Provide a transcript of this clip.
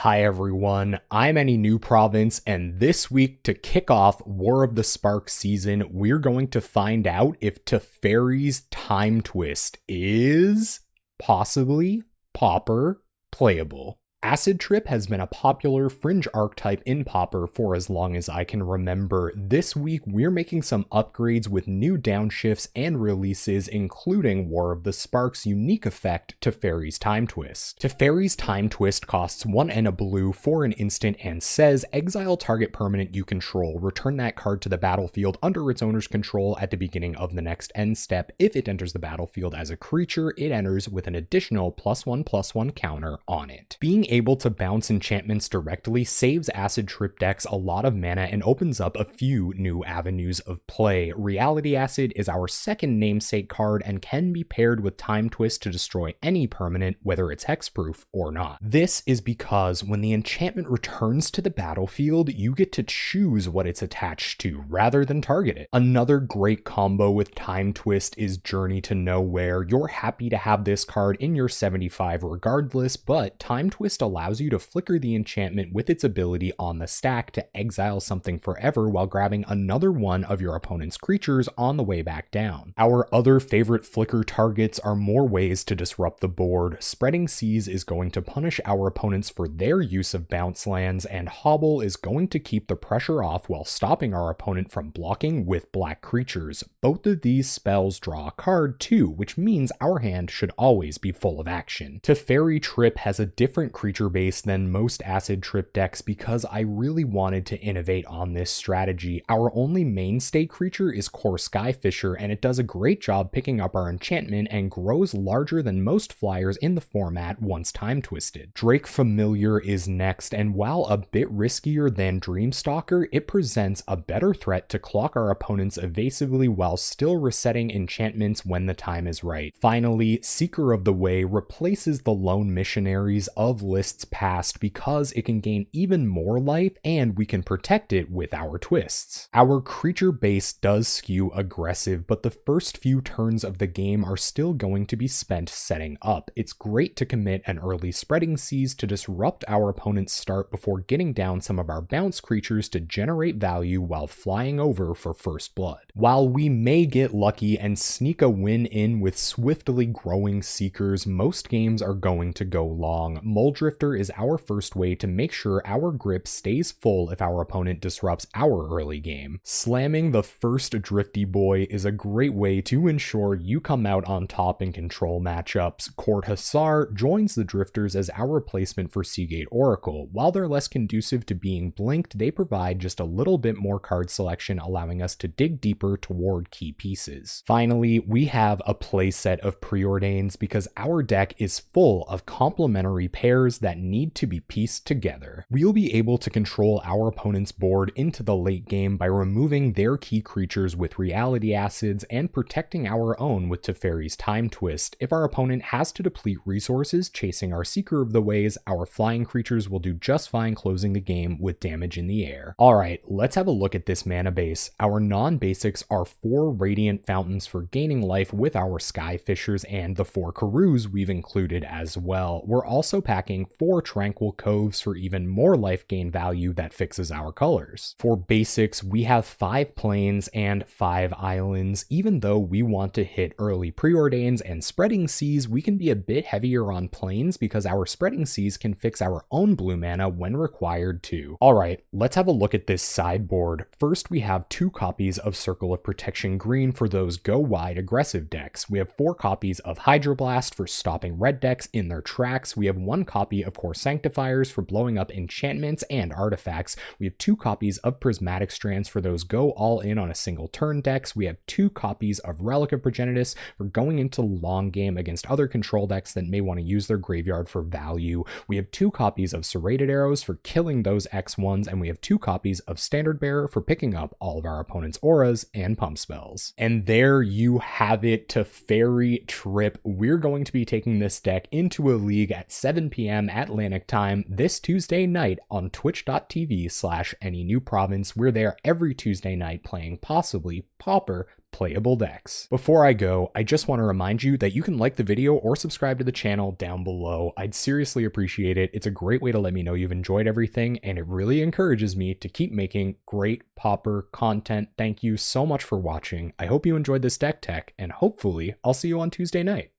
Hi everyone, I'm Any New Province, and this week to kick off War of the Spark season, we're going to find out if Teferi's time twist is possibly Pauper Playable. Acid Trip has been a popular fringe archetype in Pauper for as long as I can remember. This week, we're making some upgrades with new downshifts and releases, including War of the Spark's unique effect, Teferi's Time Twist. Teferi's Time Twist costs 1 and a blue for an instant and says, exile target permanent you control, return that card to the battlefield under its owner's control at the beginning of the next end step. If it enters the battlefield as a creature, it enters with an additional +1/+1 counter on it. Being able to bounce enchantments directly saves Acid Trip decks a lot of mana and opens up a few new avenues of play. Reality Acid is our second namesake card and can be paired with Time Twist to destroy any permanent, whether it's hexproof or not. This is because when the enchantment returns to the battlefield, you get to choose what it's attached to rather than target it. Another great combo with Time Twist is Journey to Nowhere. You're happy to have this card in your 75 regardless, but Time Twist allows you to flicker the enchantment with its ability on the stack to exile something forever while grabbing another one of your opponent's creatures on the way back down. Our other favorite flicker targets are more ways to disrupt the board. Spreading Seas is going to punish our opponents for their use of bounce lands, and Hobble is going to keep the pressure off while stopping our opponent from blocking with black creatures. Both of these spells draw a card too, which means our hand should always be full of action. Teferi Trip has a different creature base than most Acid Trip decks because I really wanted to innovate on this strategy. Our only mainstay creature is Core Skyfisher, and it does a great job picking up our enchantment and grows larger than most flyers in the format once time twisted. Drake Familiar is next, and while a bit riskier than Dreamstalker, it presents a better threat to clock our opponents evasively while still resetting enchantments when the time is right. Finally, Seeker of the Way replaces the Lone Missionaries of lists past because it can gain even more life and we can protect it with our twists. Our creature base does skew aggressive, but the first few turns of the game are still going to be spent setting up. It's great to commit an early Spreading Seas to disrupt our opponent's start before getting down some of our bounce creatures to generate value while flying over for first blood. While we may get lucky and sneak a win in with swiftly growing Seekers, most games are going to go long. Muldrifter is our first way to make sure our grip stays full if our opponent disrupts our early game. Slamming the first Drifty Boy is a great way to ensure you come out on top in control matchups. Court Hussar joins the Drifters as our replacement for Seagate Oracle. While they're less conducive to being blinked, they provide just a little bit more card selection, allowing us to dig deeper toward key pieces. Finally, we have a playset of Preordains because our deck is full of complementary pairs that need to be pieced together. We'll be able to control our opponent's board into the late game by removing their key creatures with Reality Acids and protecting our own with Teferi's Time Twist. If our opponent has to deplete resources chasing our Seeker of the Ways, our flying creatures will do just fine closing the game with damage in the air. Alright, let's have a look at this mana base. Our non-basics are 4 Radiant Fountains for gaining life with our Skyfishers and the 4 Karoos we've included as well. We're also packing 4 Tranquil Coves for even more life gain value that fixes our colors. For basics, we have 5 plains and 5 islands. Even though we want to hit early Preordains and Spreading Seas, we can be a bit heavier on plains because our Spreading Seas can fix our own blue mana when required too. Alright, let's have a look at this sideboard. First, we have 2 copies of Circle of Protection Green for those go wide aggressive decks. We have 4 copies of Hydroblast for stopping red decks in their tracks. We have 1 copy of Core Sanctifiers for blowing up enchantments and artifacts. We have 2 copies of Prismatic Strands for those go all in on a single turn decks. We have 2 copies of Relic of Progenitus for going into long game against other control decks that may want to use their graveyard for value. We have 2 copies of Serrated Arrows for killing those X1s, and we have 2 copies of Standard Bearer for picking up all of our opponent's auras and pump spells. And there you have it, Teferi Trip. We're going to be taking this deck into a league at 7 p.m. p.m. Atlantic time this Tuesday night on twitch.tv/AnyNewProvince. We're there every Tuesday night playing Possibly Pauper Playable decks. Before I go, I just want to remind you that you can like the video or subscribe to the channel down below. I'd seriously appreciate it. It's a great way to let me know you've enjoyed everything, and it really encourages me to keep making great Pauper content. Thank you so much for watching. I hope you enjoyed this deck tech, and hopefully I'll see you on Tuesday night.